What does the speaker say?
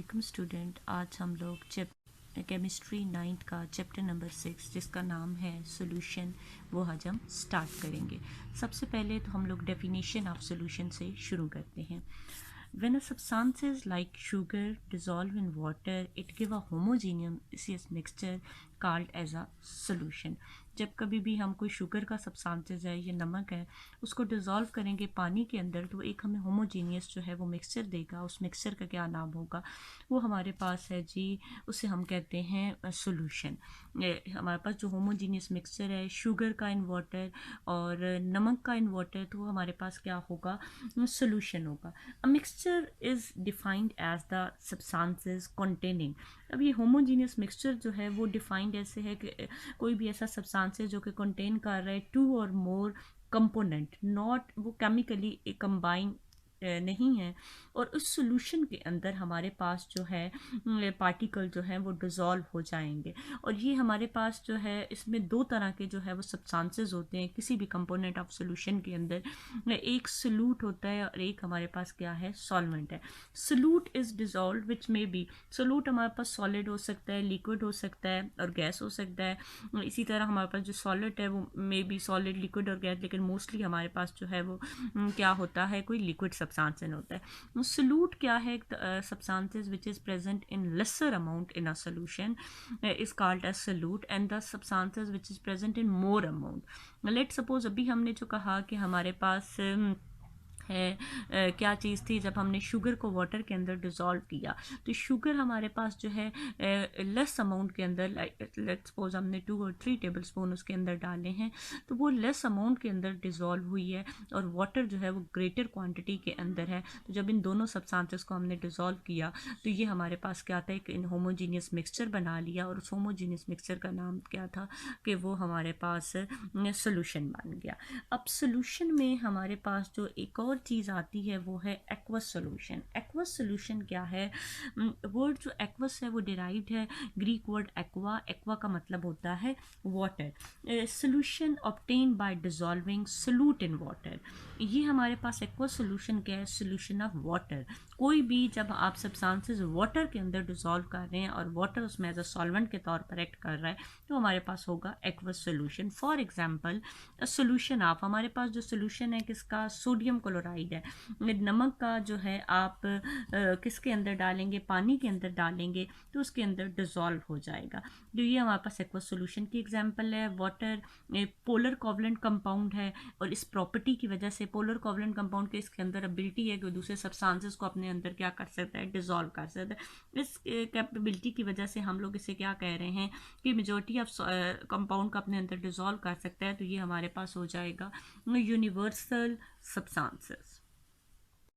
वालेकुम स्टूडेंट। आज हम लोग केमिस्ट्री 9 का चैप्टर नंबर 6 जिसका नाम है सॉल्यूशन वो आज हम स्टार्ट करेंगे। सबसे पहले तो हम लोग डेफिनेशन ऑफ सॉल्यूशन से शुरू करते हैं। When a substances like sugar dissolve in water, it give a homogeneous mixture called as a solution. जब कभी भी हम कोई शुगर का सब्सटेंसेस है या नमक है उसको डिज़ोल्व करेंगे पानी के अंदर तो एक हमें होमोजीनियस जो है वो मिक्सचर देगा। उस मिक्सचर का क्या नाम होगा वो हमारे पास है जी, उसे हम कहते हैं सॉल्यूशन। हमारे पास जो होमोजीनियस मिक्सचर है शुगर का इन वाटर और नमक का इन वाटर तो हमारे पास क्या होगा, सॉल्यूशन होगा। A mixture is defined as the substances containing. अब ये होमोजीनियस मिक्सचर जो है वो डिफाइंड ऐसे है कि कोई भी ऐसा सब्सटेंसेस जो कि कंटेन कर रहा है 2 और मोर कंपोनेंट, नॉट वो केमिकली कंबाइन नहीं है, और उस सॉल्यूशन के अंदर हमारे पास जो है पार्टिकल जो है वो डिज़ोल्व हो जाएंगे। और ये हमारे पास जो है इसमें दो तरह के जो है वो सब्सटेंसेस होते हैं किसी भी कंपोनेंट ऑफ सॉल्यूशन के अंदर। एक सॉल्यूट होता है और एक हमारे पास क्या है, सॉल्वेंट है। Solute is dissolve which may be, solute हमारे पास सॉलिड हो सकता है, लिक्विड हो सकता है और गैस हो सकता है। इसी तरह हमारे पास जो सॉलिड है वो मे बी सॉलिड, लिक्विड और गैस, लेकिन मोस्टली हमारे पास जो है वो क्या होता है, कोई लिक्विड सब्सटेंस होता है। सॉल्यूट क्या है, substances which is present in lesser amount in a solution is called as solute, and the substances which is present in more amount, let's suppose अभी हमने जो कहा कि हमारे पास है क्या चीज़ थी, जब हमने शुगर को वाटर के अंदर डिज़ोल्व किया तो शुगर हमारे पास जो है लेस अमाउंट के अंदर, लेट्स सपोज हमने 2 और 3 टेबल स्पून उसके अंदर डाले हैं तो वो लेस अमाउंट के अंदर डिज़ोल्व हुई है और वाटर जो है वो ग्रेटर क्वांटिटी के अंदर है। तो जब इन दोनों सब्सटेंसेस को हमने डिज़ोल्व किया तो ये हमारे पास क्या था, एक होमोजीनियस मिक्सचर बना लिया, और उस होमोजीनियस मिक्सचर का नाम क्या था कि वो हमारे पास सॉल्यूशन बन गया। अब सॉल्यूशन में हमारे पास जो एक और चीज़ आती है वो है एक्वस सॉल्यूशन। एक्वस सॉल्यूशन क्या है, वर्ड जो एक्वस है वो डिराइव्ड है ग्रीक वर्ड एक्वा। एक्वा का मतलब होता है water. Solution obtain bye dissolving solute in water. ये हमारे पास एक्वस सॉल्यूशन क्या है, सॉल्यूशन ऑफ वाटर। कोई भी जब आप सब्सटेंसेस वाटर के अंदर डिजॉल्व कर रहे हैं और वाटर उसमें एज अ सॉल्वेंट के तौर पर एक्ट कर रहा है तो हमारे पास होगा aqueous solution. For example solution of, हमारे पास जो सॉल्यूशन है किसका, सोडियम क्लोराइड है। नमक का जो है आप किसके अंदर डालेंगे, पानी के अंदर डालेंगे तो उसके अंदर डिज़ोल्व हो जाएगा। तो ये हमारे पास एक्वस सॉल्यूशन की एग्जांपल है। वाटर पोलर कोवलेंट कंपाउंड है और इस प्रॉपर्टी की वजह से पोलर कोवलेंट कंपाउंड के इसके अंदर एबिलिटी है कि दूसरे सब्सटेंसेस को अपने अंदर क्या कर सकता है, डिज़ोल्व कर सकता है। इस कैपेबिलिटी की वजह से हम लोग इसे क्या कह रहे हैं कि मेजॉरिटी ऑफ कंपाउंड का अपने अंदर डिज़ोल्व कर सकता है। तो ये हमारे पास हो जाएगा यूनिवर्सल substances।